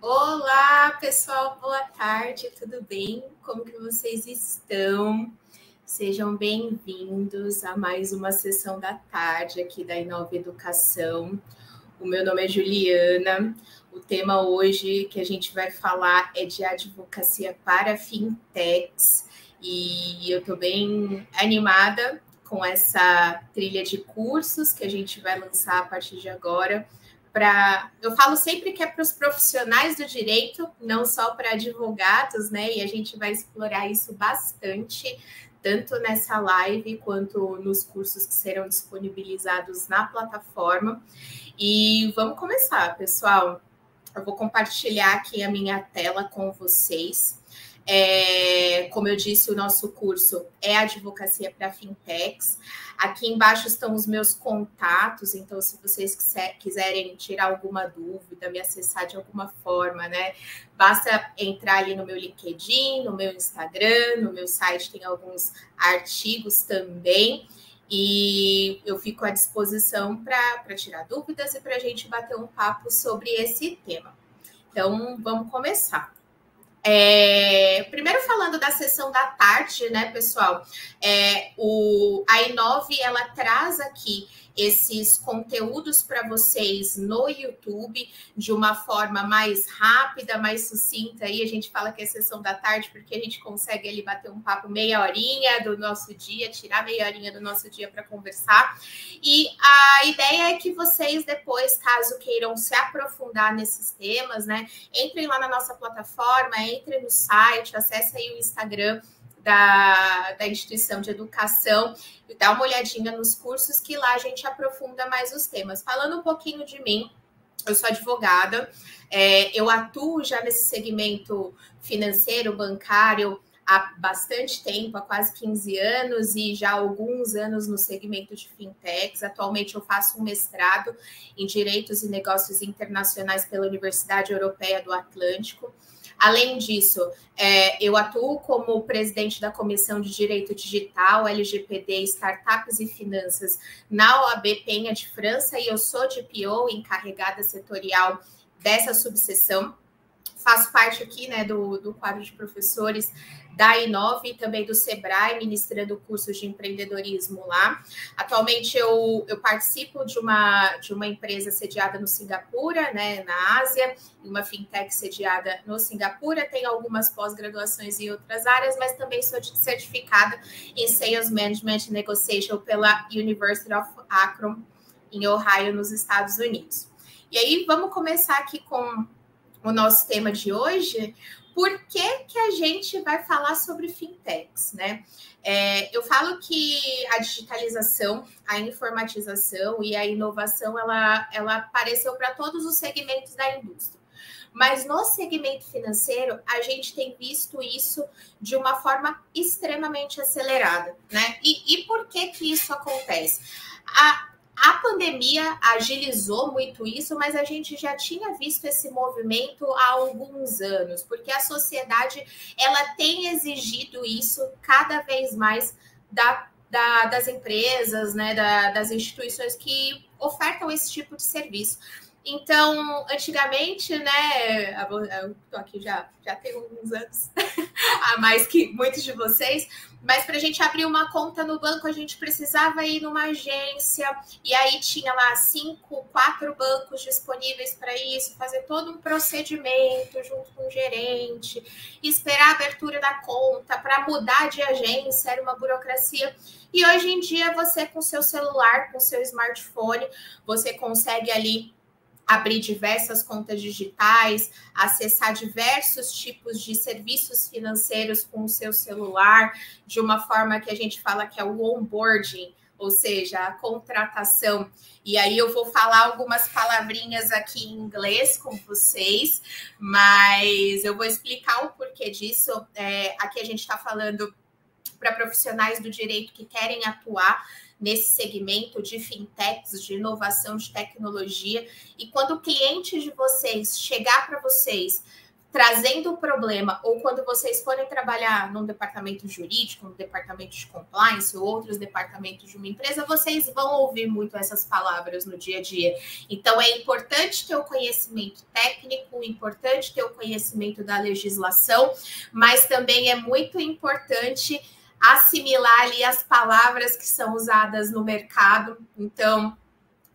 Olá, pessoal, boa tarde, tudo bem? Como que vocês estão? Sejam bem-vindos a mais uma sessão da tarde aqui da Inova Educação. O meu nome é Juliana. O tema hoje que a gente vai falar é de advocacia para fintechs e eu estou bem animada com essa trilha de cursos que a gente vai lançar a partir de agora. Eu falo sempre que é para os profissionais do direito, não só para advogados, né? E a gente vai explorar isso bastante, tanto nessa live quanto nos cursos que serão disponibilizados na plataforma. E vamos começar, pessoal. Eu vou compartilhar aqui a minha tela com vocês. Como eu disse, o nosso curso é Advocacia para Fintechs. Aqui embaixo estão os meus contatos, então se vocês quiserem tirar alguma dúvida, me acessar de alguma forma, né? Basta entrar ali no meu LinkedIn, no meu Instagram, no meu site tem alguns artigos também. E eu fico à disposição para tirar dúvidas e para a gente bater um papo sobre esse tema. Então, vamos começar. Primeiro falando da sessão da tarde, né, pessoal? A Inove, ela traz aqui esses conteúdos para vocês no YouTube de uma forma mais rápida, mais sucinta. Aí a gente fala que é sessão da tarde porque a gente consegue ali bater um papo meia horinha do nosso dia, tirar meia horinha do nosso dia para conversar. E a ideia é que vocês depois, caso queiram se aprofundar nesses temas, né, entrem lá na nossa plataforma, entrem no site, acesse aí o Instagram da instituição de educação e dá uma olhadinha nos cursos que lá a gente aprofunda mais os temas. Falando um pouquinho de mim, eu sou advogada, eu atuo já nesse segmento financeiro, bancário, há bastante tempo, há quase 15 anos, e já há alguns anos no segmento de fintechs. Atualmente eu faço um mestrado em Direitos e Negócios Internacionais pela Universidade Europeia do Atlântico. Além disso, eu atuo como presidente da Comissão de Direito Digital, LGPD, Startups e Finanças na OAB Penha de França, e eu sou DPO, encarregada setorial dessa subseção. Faço parte aqui, né, do quadro de professores da Inove e também do Sebrae, ministrando cursos de empreendedorismo lá. Atualmente eu participo de uma empresa sediada no Singapura, né, na Ásia, uma fintech sediada no Singapura. Tenho algumas pós-graduações em outras áreas, mas também sou certificada em Sales Management Negotiation pela University of Akron, em Ohio, nos Estados Unidos. E aí, vamos começar aqui com o nosso tema de hoje. Por que a gente vai falar sobre fintechs, né? Eu falo que a digitalização, a informatização e a inovação, ela apareceu para todos os segmentos da indústria. Mas no segmento financeiro, a gente tem visto isso de uma forma extremamente acelerada, né? E por que isso acontece? A pandemia agilizou muito isso, mas a gente já tinha visto esse movimento há alguns anos, porque a sociedade ela tem exigido isso cada vez mais das empresas, né, das instituições que ofertam esse tipo de serviço. Então, antigamente, né, eu estou aqui já tem alguns anos, a mais que muitos de vocês, mas para a gente abrir uma conta no banco, a gente precisava ir numa agência, e aí tinha lá 4 bancos disponíveis para isso, fazer todo um procedimento junto com o gerente, esperar a abertura da conta, para mudar de agência, era uma burocracia. E hoje em dia, você com seu celular, com seu smartphone, você consegue ali abrir diversas contas digitais, acessar diversos tipos de serviços financeiros com o seu celular, de uma forma que a gente fala que é o onboarding, ou seja, a contratação. E aí eu vou falar algumas palavrinhas aqui em inglês com vocês, mas eu vou explicar o porquê disso. Aqui a gente está falando para profissionais do direito que querem atuar nesse segmento de fintechs, de inovação, de tecnologia. E quando o cliente de vocês chegar para vocês trazendo o problema, ou quando vocês forem trabalhar num departamento jurídico, no departamento de compliance ou outros departamentos de uma empresa, vocês vão ouvir muito essas palavras no dia a dia. Então, é importante ter o conhecimento técnico, importante ter o conhecimento da legislação, mas também é muito importante assimilar ali as palavras que são usadas no mercado. Então,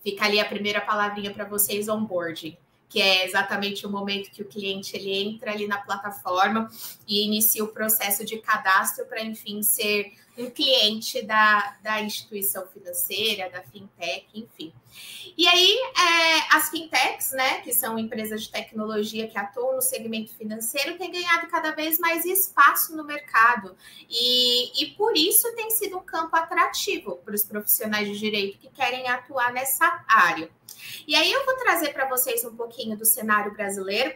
fica ali a primeira palavrinha para vocês, onboarding, que é exatamente o momento que o cliente ele entra ali na plataforma e inicia o processo de cadastro para, enfim, ser um cliente da instituição financeira, da fintech, enfim. E aí, as fintechs, né, que são empresas de tecnologia que atuam no segmento financeiro, têm ganhado cada vez mais espaço no mercado. E por isso tem sido um campo atrativo para os profissionais de direito que querem atuar nessa área. E aí eu vou trazer para vocês um pouquinho do cenário brasileiro.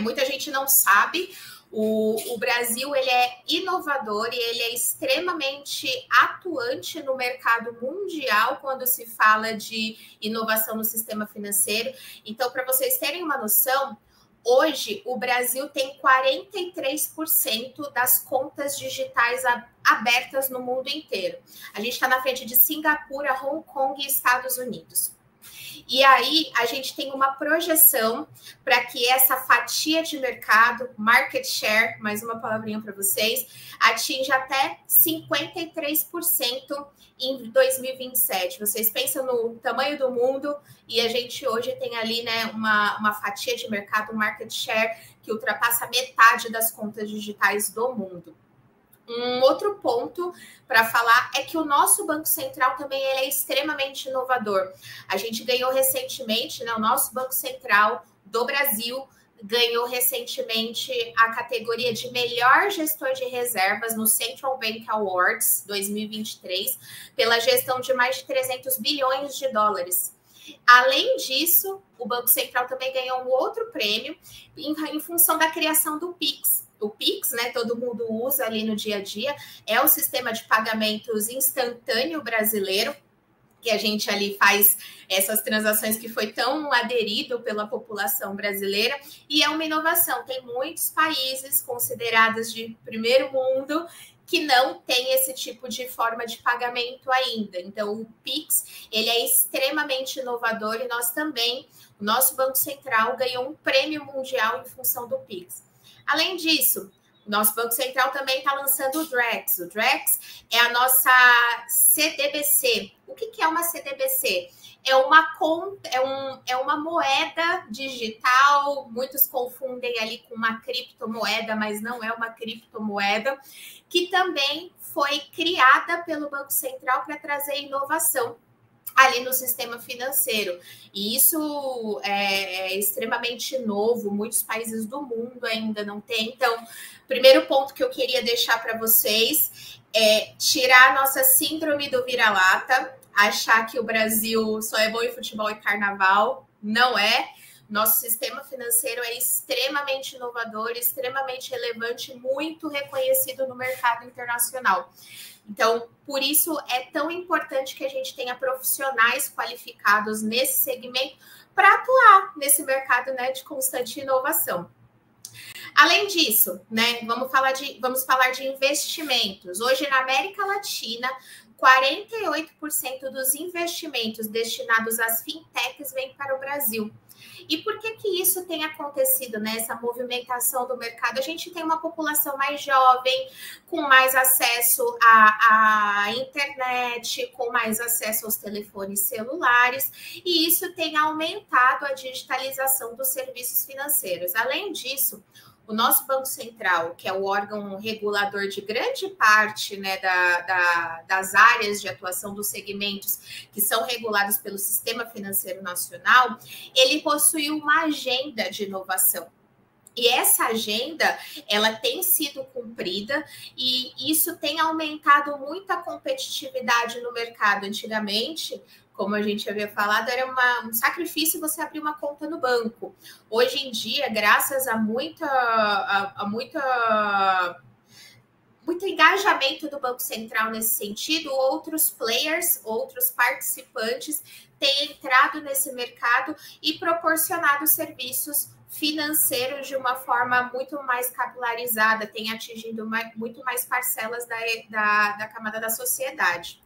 Muita gente não sabe. O Brasil ele é inovador e ele é extremamente atuante no mercado mundial quando se fala de inovação no sistema financeiro. Então, para vocês terem uma noção, hoje o Brasil tem 43% das contas digitais abertas no mundo inteiro. A gente está na frente de Singapura, Hong Kong e Estados Unidos. E aí, a gente tem uma projeção para que essa fatia de mercado, market share, mais uma palavrinha para vocês, atinja até 53% em 2027. Vocês pensam no tamanho do mundo e a gente hoje tem ali, né, uma fatia de mercado, um market share, que ultrapassa metade das contas digitais do mundo. Um outro ponto para falar é que o nosso Banco Central também ele é extremamente inovador. A gente ganhou recentemente, né, o nosso Banco Central do Brasil ganhou recentemente a categoria de melhor gestor de reservas no Central Bank Awards 2023, pela gestão de mais de 300 bilhões de dólares. Além disso, o Banco Central também ganhou um outro prêmio em função da criação do Pix. O Pix, né, todo mundo usa ali no dia a dia, é o sistema de pagamentos instantâneo brasileiro, que a gente ali faz essas transações que foi tão aderido pela população brasileira, e é uma inovação. Tem muitos países considerados de primeiro mundo que não tem esse tipo de forma de pagamento ainda. Então, o Pix, ele é extremamente inovador e nós também, o nosso Banco Central ganhou um prêmio mundial em função do Pix. Além disso, o nosso Banco Central também está lançando o Drex. O Drex é a nossa CDBC. O que é uma CDBC? É uma conta, é uma moeda digital. Muitos confundem ali com uma criptomoeda, mas não é uma criptomoeda, que também foi criada pelo Banco Central para trazer inovação ali no sistema financeiro. E isso é extremamente novo, muitos países do mundo ainda não têm. Então, primeiro ponto que eu queria deixar para vocês é tirar a nossa síndrome do vira-lata, achar que o Brasil só é bom em futebol e carnaval. Não é. Nosso sistema financeiro é extremamente inovador, extremamente relevante, muito reconhecido no mercado internacional. Então, por isso é tão importante que a gente tenha profissionais qualificados nesse segmento para atuar nesse mercado, né, de constante inovação. Além disso, né, vamos falar de investimentos. Hoje, na América Latina, 48% dos investimentos destinados às fintechs vêm para o Brasil. E por que isso tem acontecido, né? Essa movimentação do mercado? A gente tem uma população mais jovem, com mais acesso à internet, com mais acesso aos telefones celulares, e isso tem aumentado a digitalização dos serviços financeiros. Além disso, o nosso Banco Central, que é o órgão regulador de grande parte, né, das áreas de atuação dos segmentos que são regulados pelo Sistema Financeiro Nacional, ele possui uma agenda de inovação. E essa agenda, ela tem sido cumprida e isso tem aumentado muito a competitividade no mercado. Antigamente, como a gente havia falado, era um sacrifício você abrir uma conta no banco. Hoje em dia, graças a muito engajamento do Banco Central nesse sentido, outros players, outros participantes têm entrado nesse mercado e proporcionado serviços financeiro de uma forma muito mais capilarizada, tem atingido muito mais parcelas da camada da sociedade.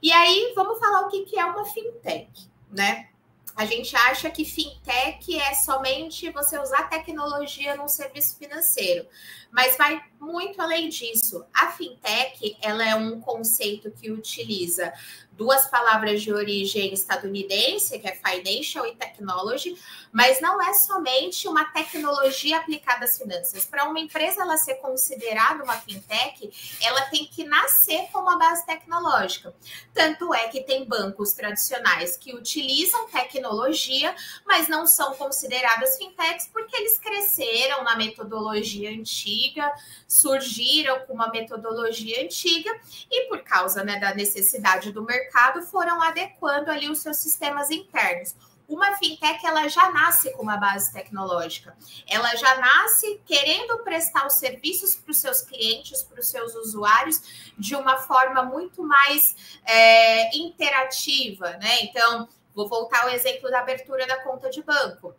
E aí, vamos falar o que é uma fintech, né? A gente acha que fintech é somente você usar tecnologia num serviço financeiro, mas vai muito além disso. A fintech, ela é um conceito que utiliza duas palavras de origem estadunidense, que é financial e technology, mas não é somente uma tecnologia aplicada às finanças. Para uma empresa ela ser considerada uma fintech, ela tem que nascer com uma base tecnológica. Tanto é que tem bancos tradicionais que utilizam tecnologia, mas não são consideradas fintechs porque eles cresceram na metodologia antiga, surgiram com uma metodologia antiga e por causa, né, da necessidade do mercado foram adequando ali os seus sistemas internos. Uma fintech, ela já nasce com uma base tecnológica. Ela já nasce querendo prestar os serviços para os seus clientes, para os seus usuários, de uma forma muito mais interativa, né? Então, vou voltar ao exemplo da abertura da conta de banco.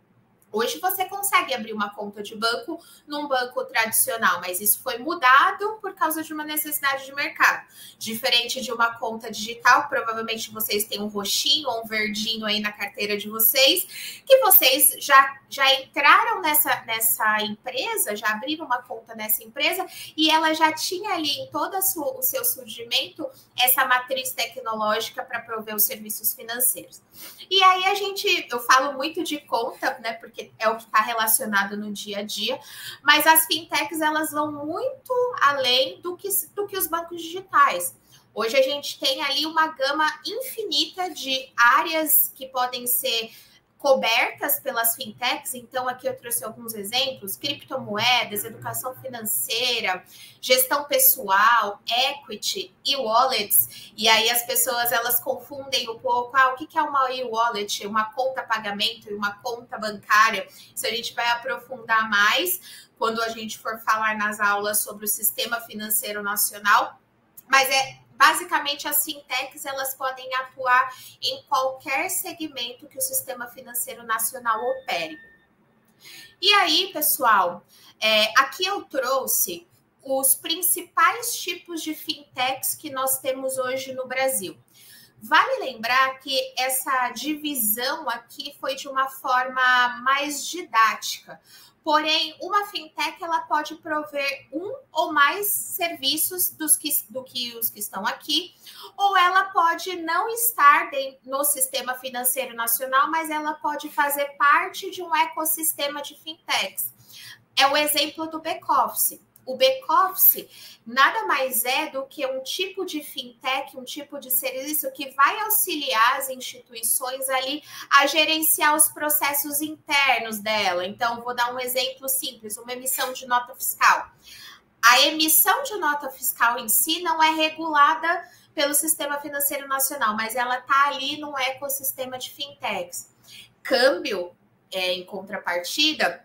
Hoje você consegue abrir uma conta de banco num banco tradicional, mas isso foi mudado por causa de uma necessidade de mercado. Diferente de uma conta digital, provavelmente vocês têm um roxinho ou um verdinho aí na carteira de vocês, que vocês já entraram nessa empresa, já abriram uma conta nessa empresa e ela já tinha ali em todo o seu surgimento essa matriz tecnológica para prover os serviços financeiros. E aí eu falo muito de conta, né, porque é o que está relacionado no dia a dia, mas as fintechs elas vão muito além do que os bancos digitais. Hoje a gente tem ali uma gama infinita de áreas que podem ser cobertas pelas fintechs, então aqui eu trouxe alguns exemplos: criptomoedas, educação financeira, gestão pessoal, equity, e-wallets, e aí as pessoas elas confundem um pouco, o que é uma e-wallet, uma conta pagamento e uma conta bancária. Isso a gente vai aprofundar mais quando a gente for falar nas aulas sobre o Sistema Financeiro Nacional, mas basicamente, as fintechs elas podem atuar em qualquer segmento que o Sistema Financeiro Nacional opere. E aí, pessoal, aqui eu trouxe os principais tipos de fintechs que nós temos hoje no Brasil. Vale lembrar que essa divisão aqui foi de uma forma mais didática. Porém, uma fintech ela pode prover um ou mais serviços do que os que estão aqui, ou ela pode não estar no Sistema Financeiro Nacional, mas ela pode fazer parte de um ecossistema de fintechs. É o exemplo do back-office. O back-office nada mais é do que um tipo de fintech, um tipo de serviço que vai auxiliar as instituições ali a gerenciar os processos internos dela. Então, vou dar um exemplo simples, uma emissão de nota fiscal. A emissão de nota fiscal em si não é regulada pelo Sistema Financeiro Nacional, mas ela está ali num ecossistema de fintechs. Câmbio, em contrapartida,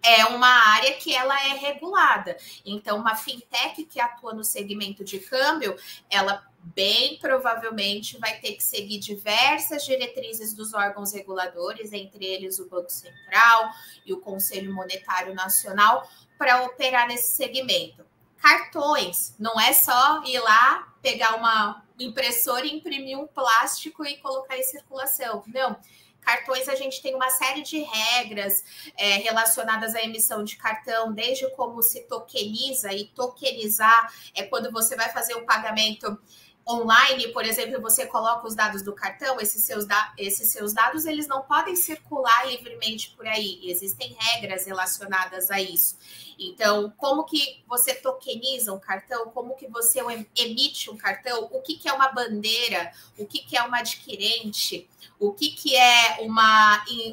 é uma área que ela é regulada. Então, uma fintech que atua no segmento de câmbio, ela bem provavelmente vai ter que seguir diversas diretrizes dos órgãos reguladores, entre eles o Banco Central e o Conselho Monetário Nacional, para operar nesse segmento. Cartões, não é só ir lá, pegar uma impressora e imprimir um plástico e colocar em circulação. Não. Cartões, a gente tem uma série de regras relacionadas à emissão de cartão, desde como se tokeniza, e tokenizar é quando você vai fazer o pagamento online, por exemplo, você coloca os dados do cartão, esses seus dados eles não podem circular livremente por aí, existem regras relacionadas a isso. Então, como que você tokeniza um cartão, como que você emite um cartão, o que é uma bandeira, o que é uma adquirente, o que é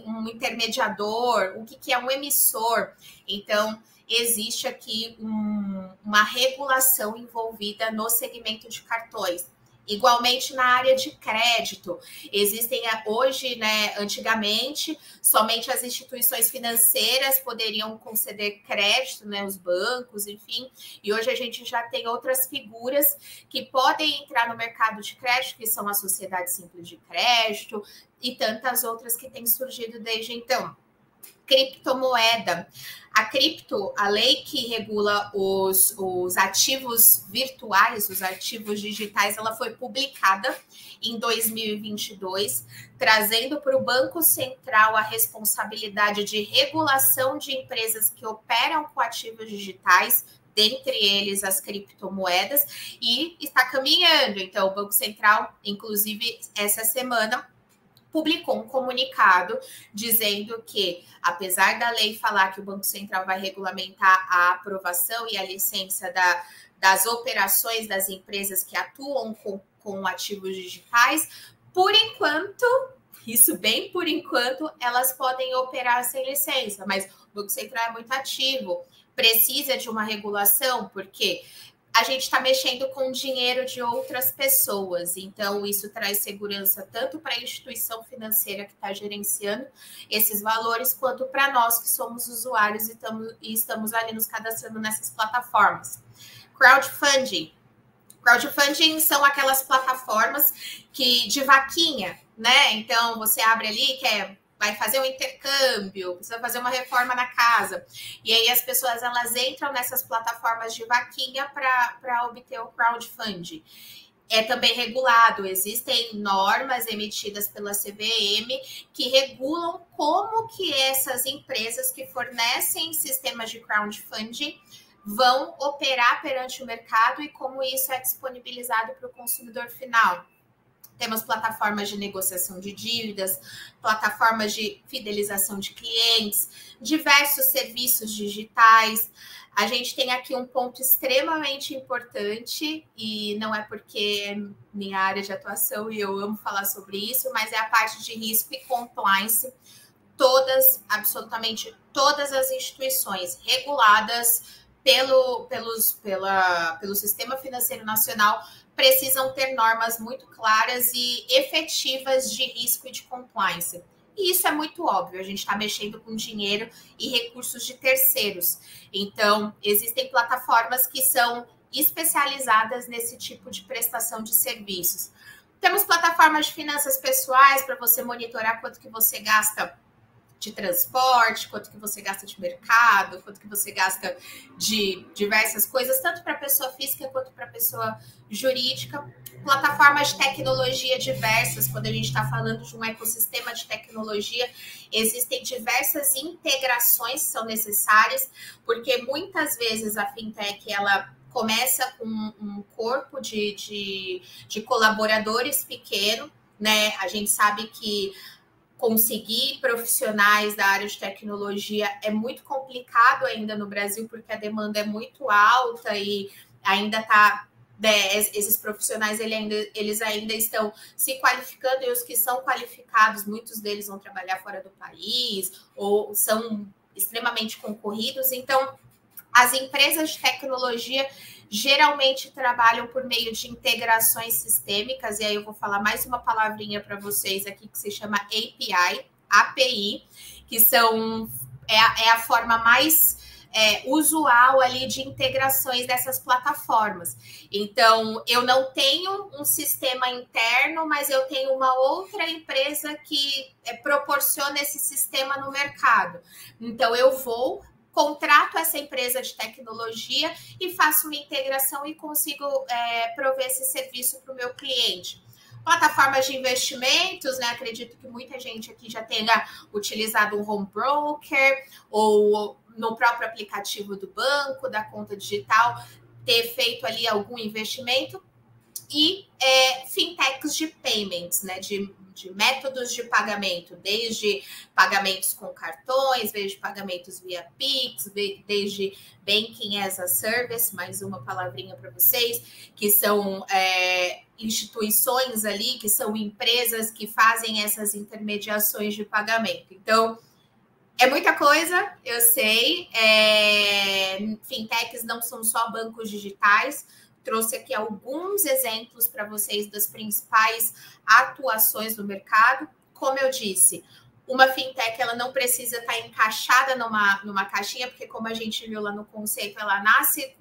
um intermediador, o que é um emissor. Então, existe aqui uma regulação envolvida no segmento de cartões. Igualmente na área de crédito, existem hoje, né, antigamente, somente as instituições financeiras poderiam conceder crédito, né, os bancos, enfim, e hoje a gente já tem outras figuras que podem entrar no mercado de crédito, que são a Sociedade Simples de Crédito e tantas outras que têm surgido desde então. Criptomoeda. A cripto, a lei que regula os ativos virtuais, os ativos digitais, ela foi publicada em 2022, trazendo para o Banco Central a responsabilidade de regulação de empresas que operam com ativos digitais, dentre eles as criptomoedas, e está caminhando. Então, o Banco Central, inclusive, essa semana, publicou um comunicado dizendo que, apesar da lei falar que o Banco Central vai regulamentar a aprovação e a licença das operações das empresas que atuam com ativos digitais, por enquanto, isso bem por enquanto, elas podem operar sem licença, mas o Banco Central é muito ativo, precisa de uma regulação, porque a gente está mexendo com dinheiro de outras pessoas, então isso traz segurança tanto para a instituição financeira que está gerenciando esses valores, quanto para nós que somos usuários e estamos ali nos cadastrando nessas plataformas. Crowdfunding. Crowdfunding são aquelas plataformas que de vaquinha, né? Então você abre ali, vai fazer um intercâmbio, precisa fazer uma reforma na casa. E aí as pessoas elas entram nessas plataformas de vaquinha para obter o crowdfunding. É também regulado, existem normas emitidas pela CVM que regulam como que essas empresas que fornecem sistemas de crowdfunding vão operar perante o mercado e como isso é disponibilizado para o consumidor final. Temos plataformas de negociação de dívidas, plataformas de fidelização de clientes, diversos serviços digitais. A gente tem aqui um ponto extremamente importante, e não é porque é minha área de atuação e eu amo falar sobre isso, mas é a parte de risco e compliance. Absolutamente todas as instituições reguladas pelo Sistema Financeiro Nacional precisam ter normas muito claras e efetivas de risco e de compliance. E isso é muito óbvio, a gente está mexendo com dinheiro e recursos de terceiros. Então, existem plataformas que são especializadas nesse tipo de prestação de serviços. Temos plataformas de finanças pessoais para você monitorar quanto que você gasta de transporte, quanto que você gasta de mercado, quanto que você gasta de diversas coisas, tanto para pessoa física quanto para pessoa jurídica. Plataformas de tecnologia diversas, quando a gente está falando de um ecossistema de tecnologia, existem diversas integrações que são necessárias, porque muitas vezes a fintech, ela começa com um corpo de colaboradores pequeno, né? A gente sabe que conseguir profissionais da área de tecnologia é muito complicado ainda no Brasil, porque a demanda é muito alta e ainda está... esses profissionais eles ainda estão se qualificando, e os que são qualificados, muitos deles vão trabalhar fora do país ou são extremamente concorridos. Então, as empresas de tecnologia geralmente trabalham por meio de integrações sistêmicas, e aí eu vou falar mais uma palavrinha para vocês aqui que se chama API, que é a forma mais usual ali de integrações dessas plataformas. Então, eu não tenho um sistema interno, mas eu tenho uma outra empresa que proporciona esse sistema no mercado. Então, eu contrato essa empresa de tecnologia e faço uma integração e consigo prover esse serviço para o meu cliente. Plataformas de investimentos, né? Acredito que muita gente aqui já tenha utilizado um home broker ou no próprio aplicativo do banco, da conta digital, ter feito ali algum investimento. E fintechs de payments, né? De métodos de pagamento, desde pagamentos com cartões, desde pagamentos via Pix, desde Banking as a Service, mais uma palavrinha para vocês, que são instituições ali, que são empresas que fazem essas intermediações de pagamento. Então, é muita coisa, eu sei. Fintechs não são só bancos digitais. Trouxe aqui alguns exemplos para vocês das principais atuações no mercado. Como eu disse, uma fintech ela não precisa estar encaixada numa caixinha, porque como a gente viu lá no conceito, ela nasce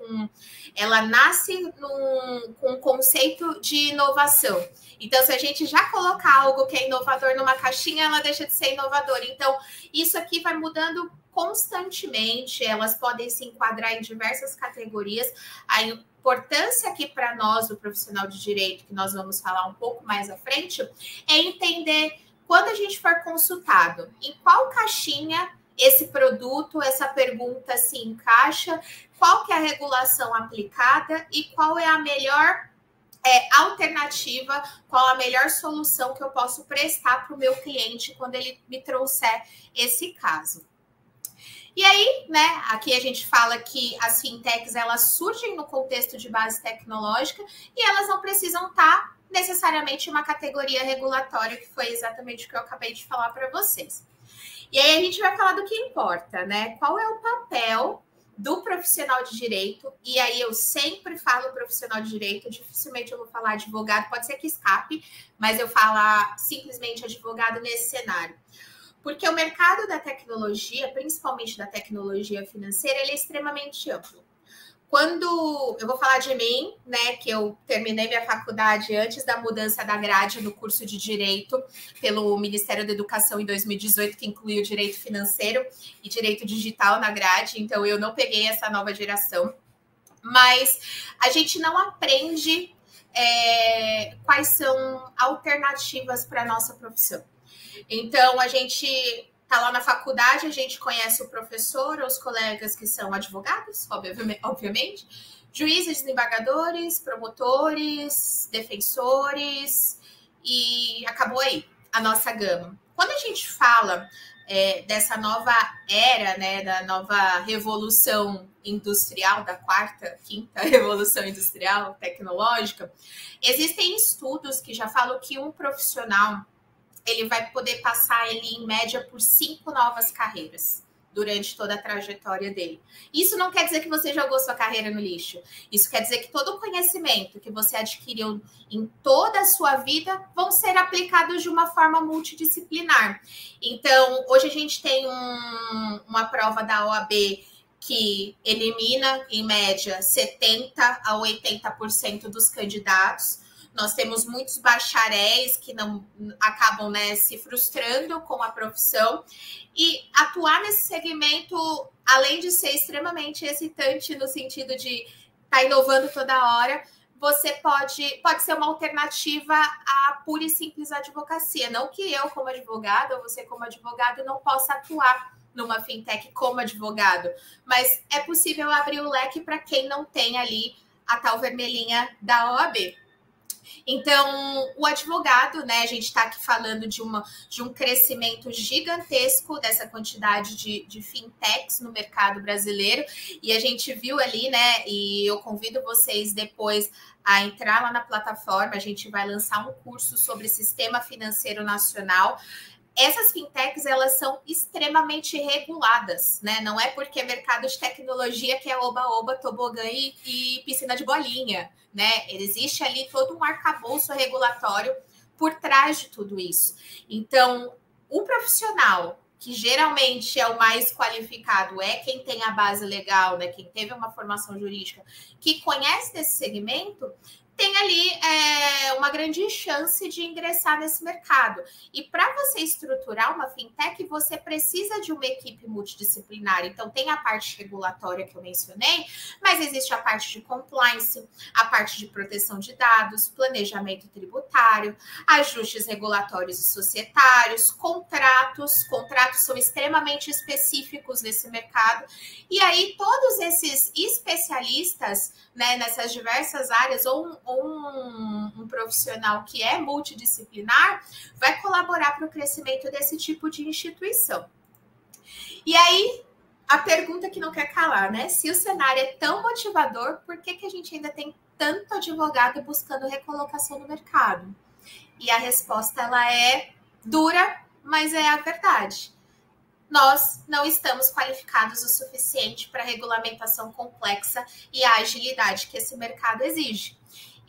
com um conceito de inovação. Então, se a gente já colocar algo que é inovador numa caixinha, ela deixa de ser inovadora. Então, isso aqui vai mudando constantemente, elas podem se enquadrar em diversas categorias. A importância aqui para nós, o profissional de direito, que nós vamos falar um pouco mais à frente, é entender quando a gente for consultado, em qual caixinha esse produto, essa pergunta se encaixa, qual que é a regulação aplicada e qual é a melhor alternativa, qual a melhor solução que eu posso prestar para o meu cliente quando ele me trouxer esse caso. E aí, né, aqui a gente fala que as fintechs, elas surgem no contexto de base tecnológica e elas não precisam estar necessariamente uma categoria regulatória, que foi exatamente o que eu acabei de falar para vocês. E aí a gente vai falar do que importa, né? Qual é o papel do profissional de direito? E aí eu sempre falo profissional de direito, dificilmente eu vou falar advogado, pode ser que escape, mas eu falo simplesmente advogado nesse cenário. Porque o mercado da tecnologia, principalmente da tecnologia financeira, ele é extremamente amplo. Quando eu vou falar de mim, né, que eu terminei minha faculdade antes da mudança da grade no curso de Direito pelo Ministério da Educação em 2018, que incluiu Direito Financeiro e Direito Digital na grade, então eu não peguei essa nova geração. Mas a gente não aprende quais são alternativas para a nossa profissão. Então, a gente está lá na faculdade, a gente conhece o professor, os colegas que são advogados, obviamente, juízes, desembargadores, promotores, defensores, e acabou aí a nossa gama. Quando a gente fala dessa nova era, né, da nova revolução industrial, da quinta revolução industrial tecnológica, existem estudos que já falam que um profissional ele vai poder passar ele em média por 5 novas carreiras durante toda a trajetória dele. Isso não quer dizer que você jogou sua carreira no lixo. Isso quer dizer que todo o conhecimento que você adquiriu em toda a sua vida vão ser aplicados de uma forma multidisciplinar. Então, hoje a gente tem uma prova da OAB que elimina, em média, 70% a 80% dos candidatos. Nós temos muitos bacharéis que não acabam, né, se frustrando com a profissão. E atuar nesse segmento, além de ser extremamente excitante no sentido de estar inovando toda hora, você pode ser uma alternativa à pura e simples advocacia. Não que eu, como advogado, ou você, como advogado, não possa atuar numa fintech como advogado, mas é possível abrir o leque para quem não tem ali a tal vermelhinha da OAB. Então, o advogado, né, a gente está aqui falando de um crescimento gigantesco dessa quantidade de fintechs no mercado brasileiro, e a gente viu ali, né, e eu convido vocês depois a entrar lá na plataforma, a gente vai lançar um curso sobre Sistema Financeiro Nacional. Essas fintechs, elas são extremamente reguladas, né? Não é porque é mercado de tecnologia que é oba-oba, tobogã e piscina de bolinha, né? Existe ali todo um arcabouço regulatório por trás de tudo isso. Então, o profissional, que geralmente é o mais qualificado, é quem tem a base legal, né? Quem teve uma formação jurídica, que conhece desse segmento, tem ali uma grande chance de ingressar nesse mercado. E para você estruturar uma fintech, você precisa de uma equipe multidisciplinar. Então, tem a parte regulatória que eu mencionei, mas existe a parte de compliance, a parte de proteção de dados, planejamento tributário, ajustes regulatórios e societários, contratos. Contratos são extremamente específicos nesse mercado. E aí, todos esses especialistas, né, nessas diversas áreas, ou um profissional que é multidisciplinar, vai colaborar para o crescimento desse tipo de instituição. E aí, a pergunta que não quer calar, né? Se o cenário é tão motivador, por que a gente ainda tem tanto advogado buscando recolocação no mercado? E a resposta, ela é dura, mas é a verdade. Nós não estamos qualificados o suficiente para a regulamentação complexa e a agilidade que esse mercado exige.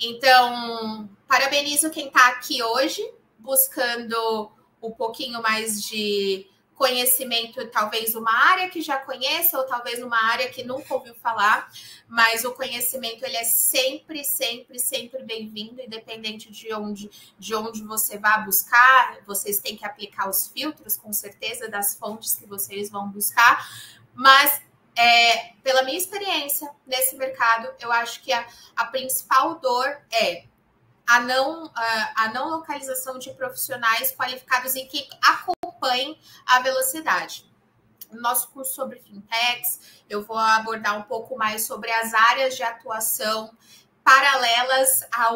Então, parabenizo quem está aqui hoje buscando um pouquinho mais de conhecimento, talvez uma área que já conheça, ou talvez uma área que nunca ouviu falar, mas o conhecimento ele é sempre, sempre, sempre bem-vindo, independente de onde você vá buscar. Vocês têm que aplicar os filtros, com certeza, das fontes que vocês vão buscar, mas pela minha experiência nesse mercado, eu acho que a principal dor é a não localização de profissionais qualificados e que acompanhem a velocidade. No nosso curso sobre fintechs, eu vou abordar um pouco mais sobre as áreas de atuação paralelas à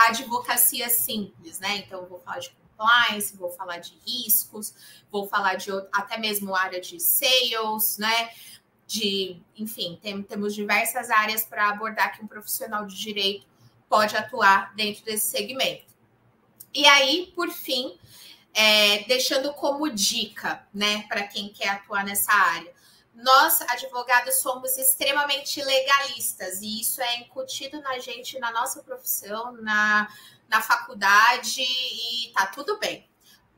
advocacia simples, né? Então, eu vou falar de compliance, vou falar de riscos, vou falar de até mesmo área de sales, né? Enfim, temos diversas áreas para abordar que um profissional de direito pode atuar dentro desse segmento. E aí, por fim, deixando como dica, né, para quem quer atuar nessa área, nós, advogados, somos extremamente legalistas, e isso é incutido na gente, na nossa profissão, na faculdade, e tá tudo bem.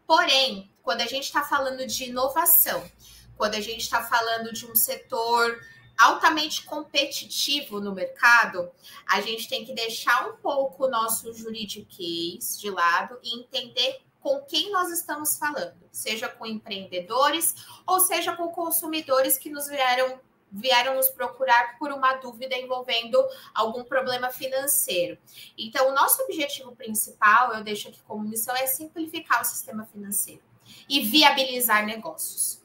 Porém, quando a gente está falando de inovação, quando a gente está falando de um setor altamente competitivo no mercado, a gente tem que deixar um pouco o nosso juridiquês de lado e entender com quem nós estamos falando, seja com empreendedores ou seja com consumidores que nos vieram nos procurar por uma dúvida envolvendo algum problema financeiro. Então, o nosso objetivo principal, eu deixo aqui como missão, é simplificar o sistema financeiro e viabilizar negócios.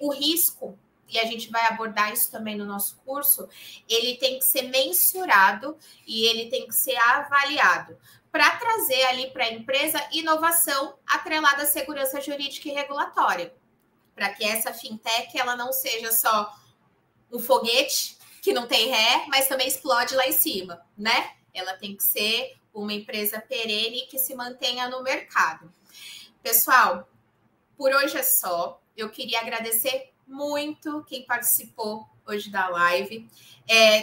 O risco, e a gente vai abordar isso também no nosso curso, ele tem que ser mensurado e ele tem que ser avaliado para trazer ali para a empresa inovação atrelada à segurança jurídica e regulatória, para que essa fintech ela não seja só um foguete que não tem ré, mas também explode lá em cima, né? Ela tem que ser uma empresa perene que se mantenha no mercado. Pessoal, por hoje é só. Eu queria agradecer muito quem participou hoje da live.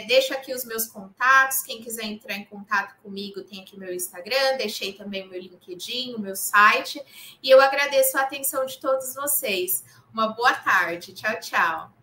Deixo aqui os meus contatos. Quem quiser entrar em contato comigo, tem aqui meu Instagram. Deixei também o meu LinkedIn, o meu site. E eu agradeço a atenção de todos vocês. Uma boa tarde. Tchau, tchau.